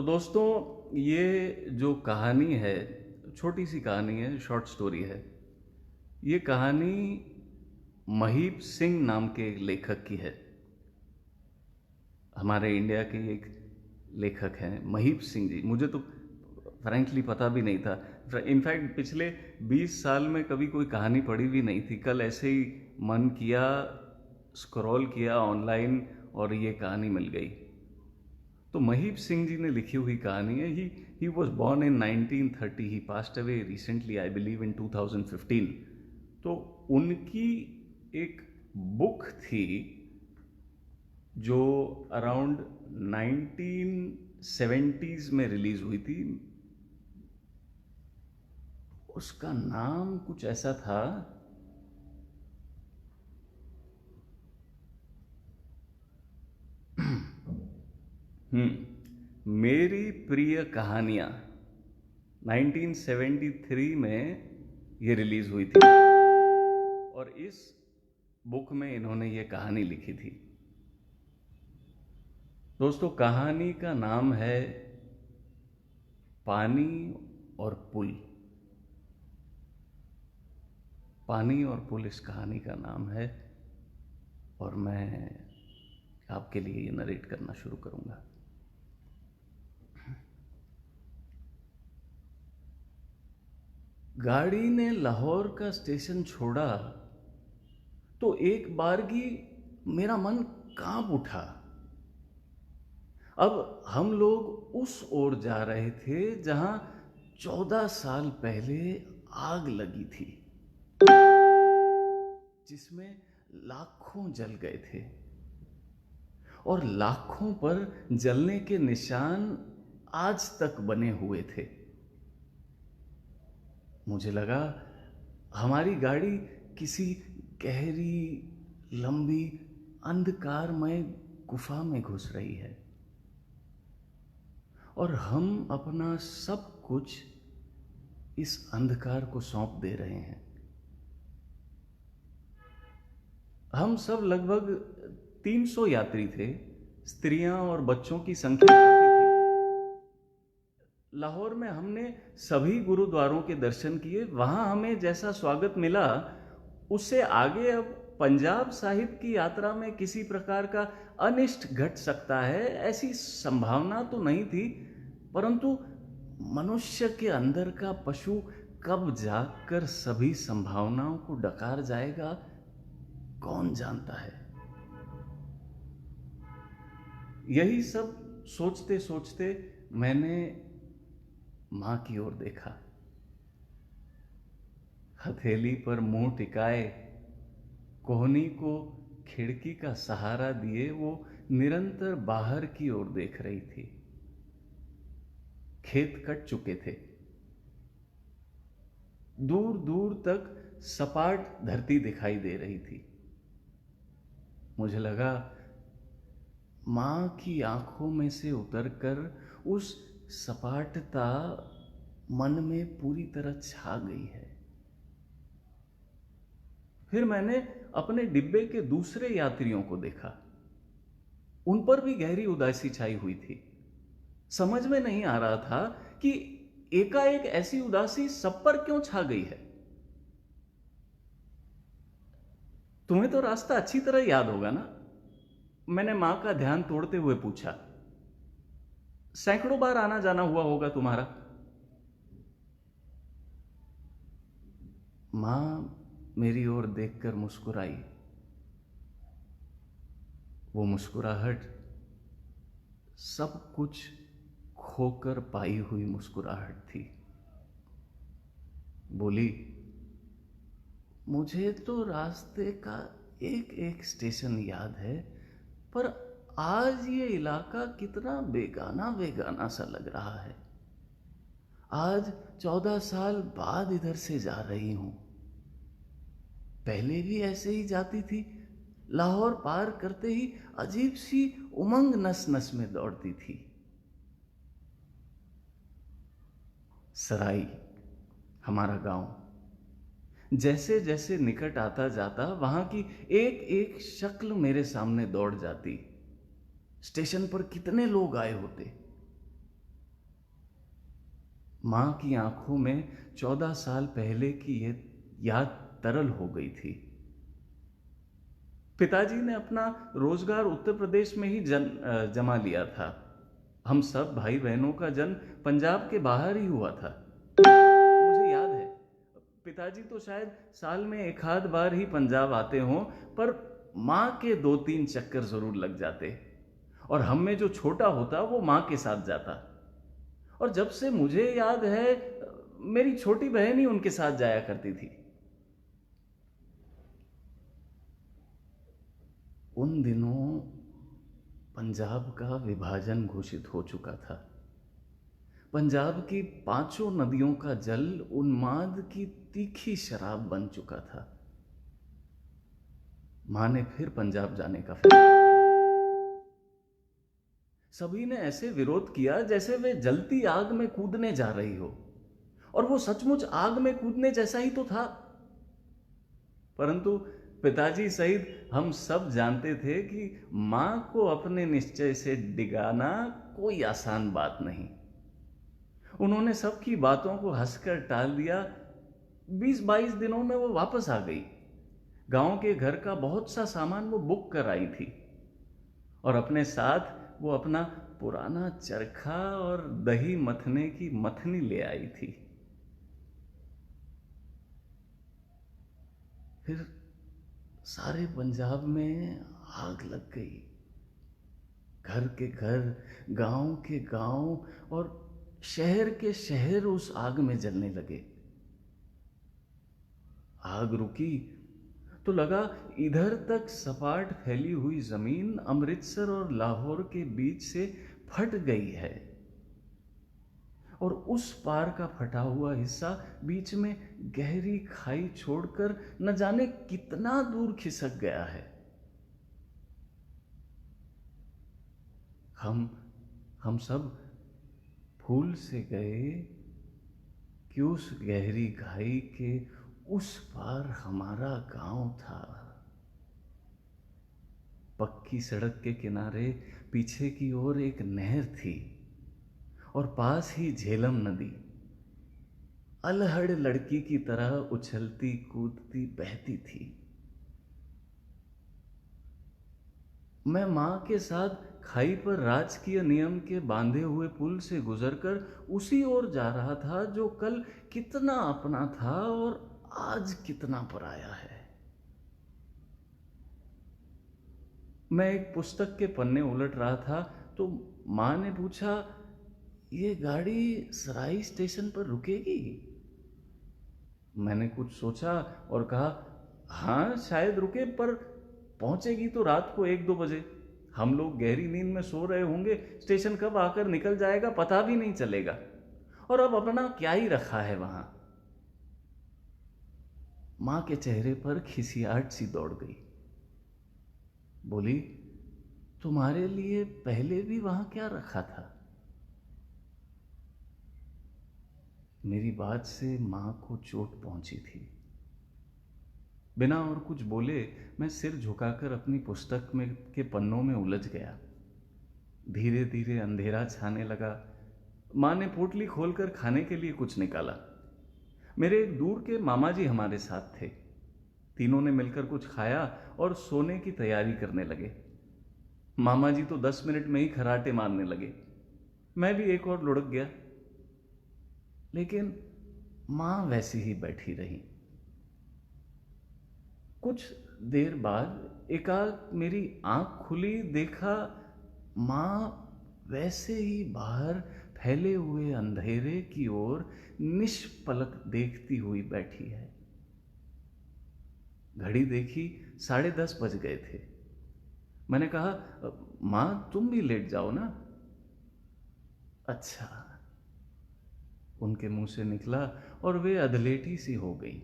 तो दोस्तों, ये जो कहानी है, छोटी सी कहानी है, शॉर्ट स्टोरी है। ये कहानी महीप सिंह नाम के एक लेखक की है। हमारे इंडिया के एक लेखक हैं महीप सिंह जी। मुझे तो फ्रैंकली पता भी नहीं था। इनफैक्ट पिछले 20 साल में कभी कोई कहानी पढ़ी भी नहीं थी। कल ऐसे ही मन किया, स्क्रॉल किया ऑनलाइन और ये कहानी मिल गई। तो महीप सिंह जी ने लिखी हुई कहानी है। He was born in 1930। He passed away recently, I believe in 2015। तो उनकी एक बुक थी जो अराउंड 1970s में रिलीज हुई थी। उसका नाम कुछ ऐसा था, मेरी प्रिय कहानियां। 1973 में ये रिलीज हुई थी और इस बुक में इन्होंने ये कहानी लिखी थी। दोस्तों, कहानी का नाम है पानी और पुल। पानी और पुल इस कहानी का नाम है और मैं आपके लिए ये नरेट करना शुरू करूंगा। गाड़ी ने लाहौर का स्टेशन छोड़ा तो एक बारगी मेरा मन कांप उठा। अब हम लोग उस ओर जा रहे थे जहां 14 साल पहले आग लगी थी, जिसमें लाखों जल गए थे और लाखों पर जलने के निशान आज तक बने हुए थे। मुझे लगा हमारी गाड़ी किसी गहरी, लंबी, अंधकारमय गुफा में घुस रही है और हम अपना सब कुछ इस अंधकार को सौंप दे रहे हैं। हम सब लगभग 300 यात्री थे। स्त्रियां और बच्चों की संख्या काफी थी। लाहौर में हमने सभी गुरुद्वारों के दर्शन किए। वहां हमें जैसा स्वागत मिला, उससे आगे अब पंजाब साहिब की यात्रा में किसी प्रकार का अनिष्ट घट सकता है ऐसी संभावना तो नहीं थी, परंतु मनुष्य के अंदर का पशु कब जागकर सभी संभावनाओं को डकार जाएगा, कौन जानता है। यही सब सोचते सोचते मैंने मां की ओर देखा। हथेली पर मुंह टिकाए, कोहनी को खिड़की का सहारा दिए वो निरंतर बाहर की ओर देख रही थी। खेत कट चुके थे। दूर दूर तक सपाट धरती दिखाई दे रही थी। मुझे लगा मां की आंखों में से उतरकर उस सपाटता मन में पूरी तरह छा गई है। फिर मैंने अपने डिब्बे के दूसरे यात्रियों को देखा। उन पर भी गहरी उदासी छाई हुई थी। समझ में नहीं आ रहा था कि एकाएक ऐसी उदासी सब पर क्यों छा गई है। तुम्हें तो रास्ता अच्छी तरह याद होगा ना? मैंने मां का ध्यान तोड़ते हुए पूछा। सैकड़ों बार आना जाना हुआ होगा तुम्हारा। मां मेरी ओर देखकर मुस्कुराई। वो मुस्कुराहट सब कुछ खोकर पाई हुई मुस्कुराहट थी। बोली, मुझे तो रास्ते का एक एक स्टेशन याद है, पर आज ये इलाका कितना बेगाना बेगाना सा लग रहा है। आज 14 साल बाद इधर से जा रही हूं। पहले भी ऐसे ही जाती थी। लाहौर पार करते ही अजीब सी उमंग नस नस में दौड़ती थी। सराई, हमारा गांव, जैसे जैसे निकट आता जाता वहां की एक एक शक्ल मेरे सामने दौड़ जाती। स्टेशन पर कितने लोग आए होते, माँ की आंखों में 14 साल पहले की ये याद तरल हो गई थी। पिताजी ने अपना रोजगार उत्तर प्रदेश में ही जमा लिया था। हम सब भाई बहनों का जन्म पंजाब के बाहर ही हुआ था। मुझे याद है, पिताजी तो शायद साल में एक आध बार ही पंजाब आते हों, पर माँ के 2-3 चक्कर जरूर लग जाते। और हम में जो छोटा होता वो माँ के साथ जाता। और जब से मुझे याद है, मेरी छोटी बहन ही उनके साथ जाया करती थी। उन दिनों पंजाब का विभाजन घोषित हो चुका था। पंजाब की 5 नदियों का जल उन्माद की तीखी शराब बन चुका था। मां ने फिर पंजाब जाने का फैसला किया। सभी ने ऐसे विरोध किया जैसे वे जलती आग में कूदने जा रही हो, और वो सचमुच आग में कूदने जैसा ही तो था। परंतु पिताजी सहित हम सब जानते थे कि मां को अपने निश्चय से डिगाना कोई आसान बात नहीं। उन्होंने सबकी बातों को हंसकर टाल दिया। 20-22 दिनों में वो वापस आ गई। गांव के घर का बहुत सा सामान वो बुक कर आई थी, और अपने साथ वो अपना पुराना चरखा और दही मथने की मथनी ले आई थी। फिर सारे पंजाब में आग लग गई। घर के घर, गांव के गांव और शहर के शहर उस आग में जलने लगे। आग रुकी तो लगा इधर तक सपाट फैली हुई जमीन अमृतसर और लाहौर के बीच से फट गई है, और उस पार का फटा हुआ हिस्सा बीच में गहरी खाई छोड़कर न जाने कितना दूर खिसक गया है। हम सब फूल से गए कि उस गहरी खाई के उस पार हमारा गांव था। पक्की सड़क के किनारे पीछे की ओर एक नहर थी, और पास ही झेलम नदी अलहड़ लड़की की तरह उछलती कूदती बहती थी। मैं मां के साथ खाई पर राजकीय नियम के बांधे हुए पुल से गुजरकर उसी ओर जा रहा था जो कल कितना अपना था और आज कितना पराया है। मैं एक पुस्तक के पन्ने उलट रहा था तो मां ने पूछा, ये गाड़ी सराई स्टेशन पर रुकेगी? मैंने कुछ सोचा और कहा, हाँ शायद रुके, पर पहुंचेगी तो रात को 1-2 बजे। हम लोग गहरी नींद में सो रहे होंगे, स्टेशन कब आकर निकल जाएगा पता भी नहीं चलेगा। और अब अपना क्या ही रखा है वहां। मां के चेहरे पर खिसियाहट सी दौड़ गई। बोली, तुम्हारे लिए पहले भी वहां क्या रखा था? मेरी बात से मां को चोट पहुंची थी। बिना और कुछ बोले मैं सिर झुकाकर अपनी पुस्तक में के पन्नों में उलझ गया। धीरे धीरे अंधेरा छाने लगा। मां ने पोटली खोलकर खाने के लिए कुछ निकाला। मेरे एक दूर के मामा जी हमारे साथ थे। तीनों ने मिलकर कुछ खाया और सोने की तैयारी करने लगे। मामा जी तो 10 मिनट में ही खर्राटे मारने लगे। मैं भी एक और लुढ़क गया, लेकिन मां वैसी ही बैठी रही। कुछ देर बाद एकाएक मेरी आंख खुली, देखा मां वैसे ही बाहर फैले हुए अंधेरे की ओर निष्पलक देखती हुई बैठी है। घड़ी देखी, 10:30 बज गए थे। मैंने कहा, मां तुम भी लेट जाओ ना। अच्छा, उनके मुंह से निकला और वे अधलेटी सी हो गई।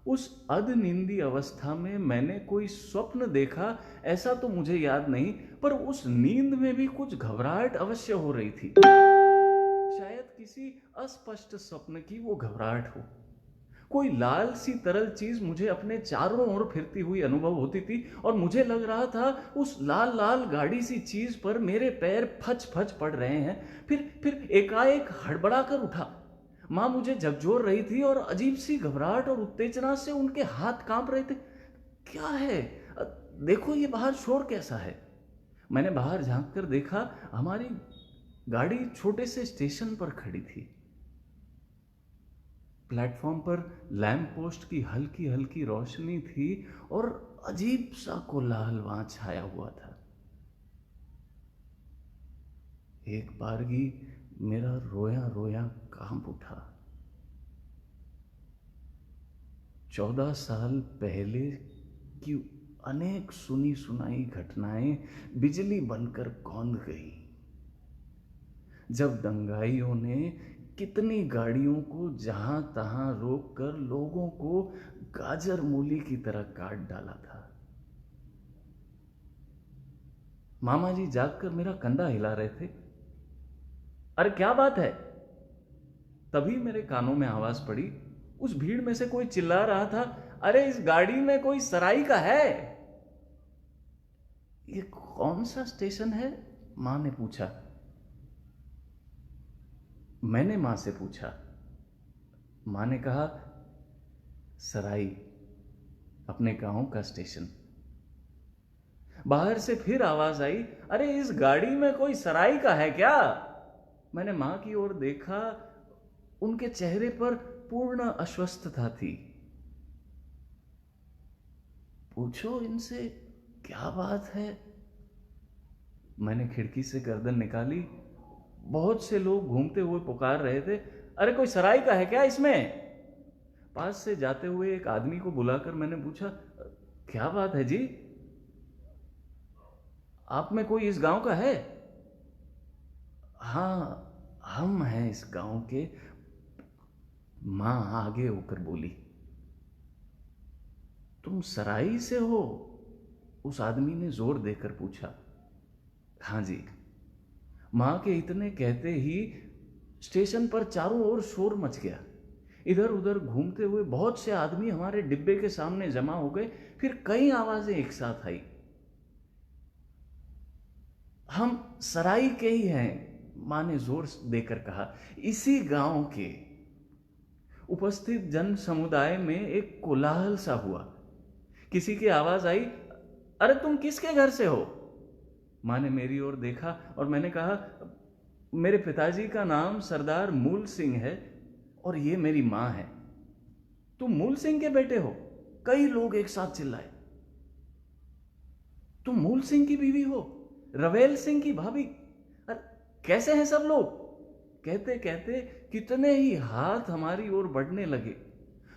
उस अधनिंदी अवस्था में मैंने कोई स्वप्न देखा ऐसा तो मुझे याद नहीं, पर उस नींद में भी कुछ घबराहट अवश्य हो रही थी। शायद किसी अस्पष्ट स्वप्न की वो घबराहट हो। कोई लाल सी तरल चीज मुझे अपने चारों ओर फिरती हुई अनुभव होती थी, और मुझे लग रहा था उस लाल लाल गाड़ी सी चीज पर मेरे पैर फच फच पड़ रहे हैं। फिर एकाएक हड़बड़ा कर उठा। माँ मुझे झकझोर रही थी और अजीब सी घबराहट और उत्तेजना से उनके हाथ कांप रहे थे। क्या है? देखो ये बाहर शोर कैसा है। मैंने बाहर झांक कर देखा, हमारी गाड़ी छोटे से स्टेशन पर खड़ी थी। प्लेटफॉर्म पर लैंप पोस्ट की हल्की हल्की रोशनी थी और अजीब सा कोलाहल वहां छाया हुआ था। एक बारगी मेरा रोया रोया कांप उठा। 14 साल पहले की अनेक सुनी सुनाई घटनाएं बिजली बनकर कौंध गई, जब दंगाइयों ने कितनी गाड़ियों को जहां तहां रोककर लोगों को गाजर मूली की तरह काट डाला था। मामा जी जागकर मेरा कंधा हिला रहे थे। अरे क्या बात है? तभी मेरे कानों में आवाज पड़ी। उस भीड़ में से कोई चिल्ला रहा था, अरे इस गाड़ी में कोई सराई का है। ये कौन सा स्टेशन है? मां ने पूछा। मैंने मां से पूछा। मां ने कहा, सराई, अपने गांव का स्टेशन। बाहर से फिर आवाज आई, अरे इस गाड़ी में कोई सराई का है क्या? मैंने मां की ओर देखा। उनके चेहरे पर पूर्ण अस्वस्थता थी। पूछो इनसे क्या बात है। मैंने खिड़की से गर्दन निकाली। बहुत से लोग घूमते हुए पुकार रहे थे, अरे कोई सराई का है क्या इसमें? पास से जाते हुए एक आदमी को बुलाकर मैंने पूछा, क्या बात है जी, आप में कोई इस गांव का है? हाँ, हम हैं इस गांव के। मां आगे होकर बोली। तुम सराई से हो? उस आदमी ने जोर देकर पूछा। हाँ जी। मां के इतने कहते ही स्टेशन पर चारों ओर शोर मच गया। इधर उधर घूमते हुए बहुत से आदमी हमारे डिब्बे के सामने जमा हो गए। फिर कई आवाजें एक साथ आई। हम सराई के ही हैं, मां ने जोर देकर कहा, इसी गांव के। उपस्थित जन समुदाय में एक कोलाहल सा हुआ। किसी की आवाज आई, अरे तुम किसके घर से हो? मां ने मेरी ओर देखा और मैंने कहा, मेरे पिताजी का नाम सरदार मूल सिंह है और ये मेरी मां है। तुम मूल सिंह के बेटे हो? कई लोग एक साथ चिल्लाए। तुम मूल सिंह की बीवी हो? रवेल सिंह की भाभी? अरे कैसे हैं सब लोग? कहते कहते कितने ही हाथ हमारी ओर बढ़ने लगे।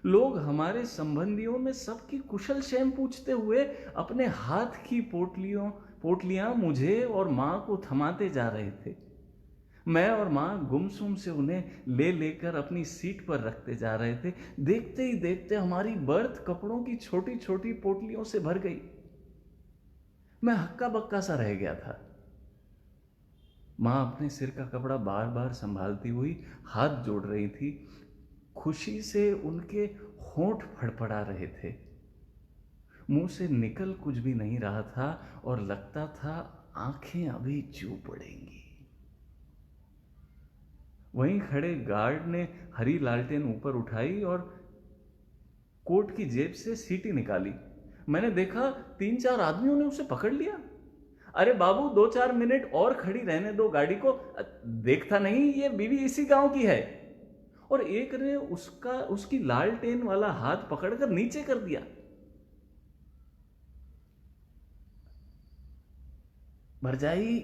लोग हमारे संबंधियों में सबकी कुशल क्षेम पूछते हुए अपने हाथ की पोटलियां मुझे और मां को थमाते जा रहे थे। मैं और मां गुमसुम से उन्हें ले लेकर अपनी सीट पर रखते जा रहे थे। देखते ही देखते हमारी बर्थ कपड़ों की छोटी छोटी पोटलियों से भर गई। मैं हक्का बक्का सा रह गया था। मां अपने सिर का कपड़ा बार बार संभालती हुई हाथ जोड़ रही थी। खुशी से उनके होंठ फड़फड़ा रहे थे। मुंह से निकल कुछ भी नहीं रहा था और लगता था आंखें अभी चू पड़ेंगी। वहीं खड़े गार्ड ने हरी लालटेन ऊपर उठाई और कोट की जेब से सीटी निकाली। मैंने देखा 3-4 आदमियों ने उसे पकड़ लिया। अरे बाबू 2-4 मिनट और खड़ी रहने दो गाड़ी को, देखता नहीं ये बीवी इसी गांव की है। और एक ने उसकी लालटेन वाला हाथ पकड़कर नीचे कर दिया। भरजाई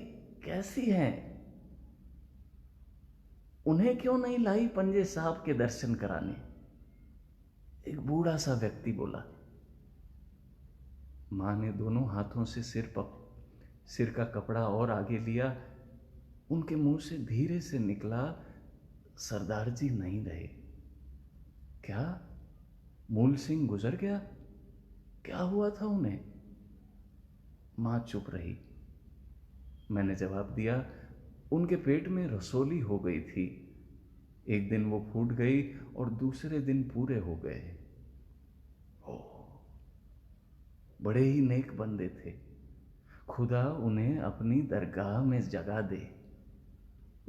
कैसी हैं? उन्हें क्यों नहीं लाई पंजे साहब के दर्शन कराने? एक बूढ़ा सा व्यक्ति बोला। मां ने दोनों हाथों से सिर का कपड़ा और आगे लिया। उनके मुंह से धीरे से निकला, सरदार जी नहीं रहे। क्या? मूल सिंह गुजर गया? क्या हुआ था उन्हें? मां चुप रही। मैंने जवाब दिया, उनके पेट में रसोली हो गई थी, एक दिन वो फूट गई और दूसरे दिन पूरे हो गए। ओ, बड़े ही नेक बंदे थे, खुदा उन्हें अपनी दरगाह में जगह दे।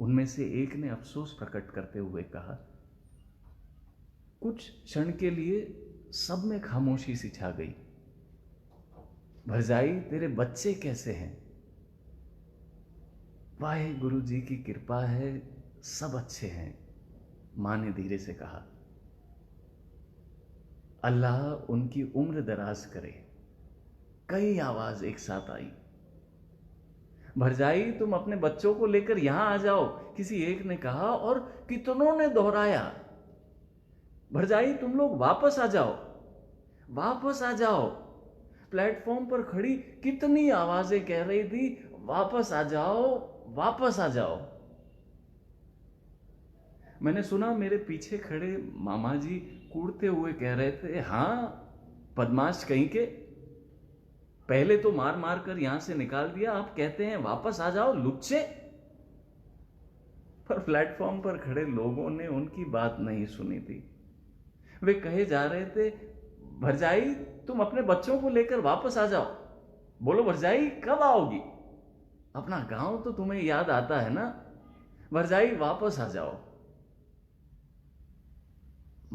उनमें से एक ने अफसोस प्रकट करते हुए कहा। कुछ क्षण के लिए सब में खामोशी सी छा गई। भरजाई, तेरे बच्चे कैसे हैं? वाहे गुरु जी की कृपा है, सब अच्छे हैं, मां ने धीरे से कहा। अल्लाह उनकी उम्र दराज करे। कई आवाज एक साथ आई। भरजाई, तुम अपने बच्चों को लेकर यहां आ जाओ, किसी एक ने कहा और कितनों ने दोहराया। भरजाई, तुम लोग वापस आ जाओ, वापस आ जाओ। प्लेटफॉर्म पर खड़ी कितनी आवाजें कह रही थी, वापस आ जाओ, वापस आ जाओ। मैंने सुना मेरे पीछे खड़े मामा जी कूड़ते हुए कह रहे थे, हां बदमाश कहीं के, पहले तो मार मार कर यहां से निकाल दिया, आप कहते हैं वापस आ जाओ, लुच्चे। पर प्लेटफॉर्म पर खड़े लोगों ने उनकी बात नहीं सुनी थी। वे कहे जा रहे थे, भरजाई तुम अपने बच्चों को लेकर वापस आ जाओ। बोलो भरजाई, कब आओगी? अपना गांव तो तुम्हें याद आता है ना? भरजाई वापस आ जाओ।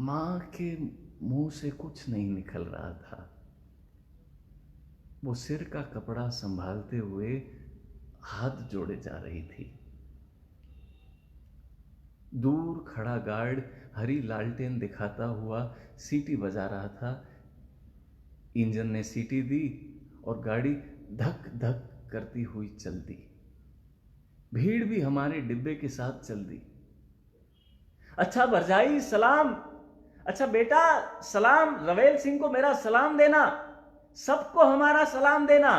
मां के मुंह से कुछ नहीं निकल रहा था। वो सिर का कपड़ा संभालते हुए हाथ जोड़े जा रही थी। दूर खड़ा गार्ड हरी लालटेन दिखाता हुआ सीटी बजा रहा था। इंजन ने सीटी दी और गाड़ी धक धक करती हुई चल दी। भीड़ भी हमारे डिब्बे के साथ चल दी। अच्छा भरजाई सलाम, अच्छा बेटा सलाम, रवेल सिंह को मेरा सलाम देना, सबको हमारा सलाम देना।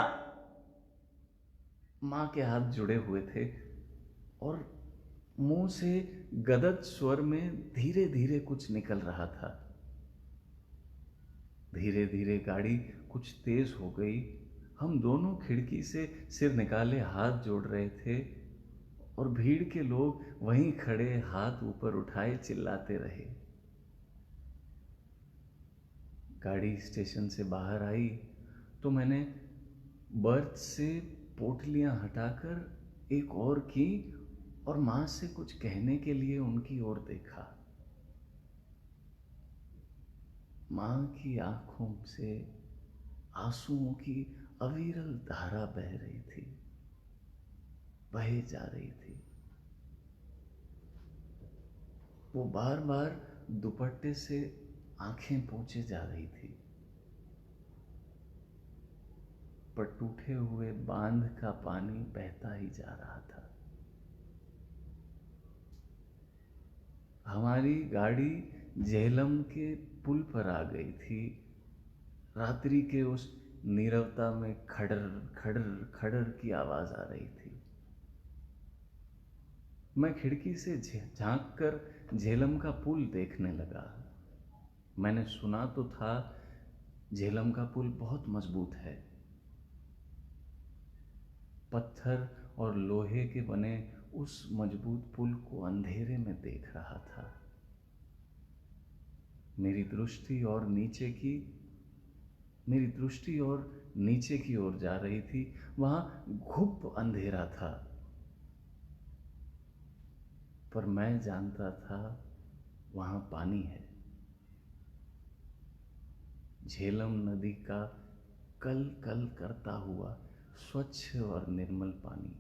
मां के हाथ जुड़े हुए थे और मुंह से गदगद स्वर में धीरे धीरे कुछ निकल रहा था। धीरे धीरे गाड़ी कुछ तेज हो गई। हम दोनों खिड़की से सिर निकाले हाथ जोड़ रहे थे और भीड़ के लोग वहीं खड़े हाथ ऊपर उठाए चिल्लाते रहे। गाड़ी स्टेशन से बाहर आई तो मैंने बर्थ से पोटलियां हटाकर एक और की और मां से कुछ कहने के लिए उनकी ओर देखा। मां की आंखों से आंसुओं की अविरल धारा बह रही थी, बहे जा रही थी। वो बार बार दुपट्टे से आंखें पोंछे जा रही थी, पर टूटे हुए बांध का पानी बहता ही जा रहा था। हमारी गाड़ी झेलम के पुल पर आ गई थी। रात्रि के उस नीरवता में खड़र खड़र खड़र की आवाज आ रही थी। मैं खिड़की से झांक कर झेलम का पुल देखने लगा। मैंने सुना तो था झेलम का पुल बहुत मजबूत है। पत्थर और लोहे के बने उस मजबूत पुल को अंधेरे में देख रहा था। मेरी दृष्टि और नीचे की ओर जा रही थी। वहां घुप अंधेरा था, पर मैं जानता था वहां पानी है। झेलम नदी का कल कल करता हुआ स्वच्छ और निर्मल पानी,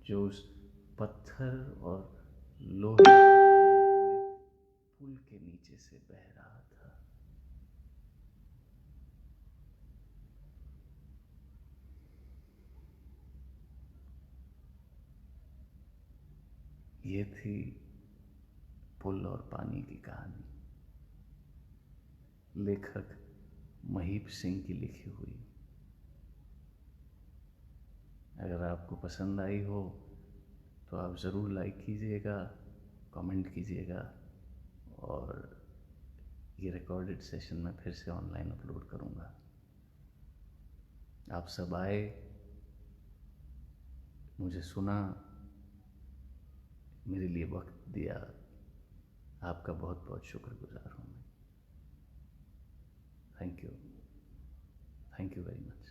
जो उस पत्थर और लोहे के पुल के नीचे से बह रहा था। ये थी पुल और पानी की कहानी, लेखक महीप सिंह की लिखी हुई। अगर आपको पसंद आई हो तो आप ज़रूर लाइक कीजिएगा, कमेंट कीजिएगा, और ये रिकॉर्डेड सेशन मैं फिर से ऑनलाइन अपलोड करूँगा। आप सब आए, मुझे सुना, मेरे लिए वक्त दिया, आपका बहुत बहुत शुक्रगुजार हूँ मैं। Thank you very much.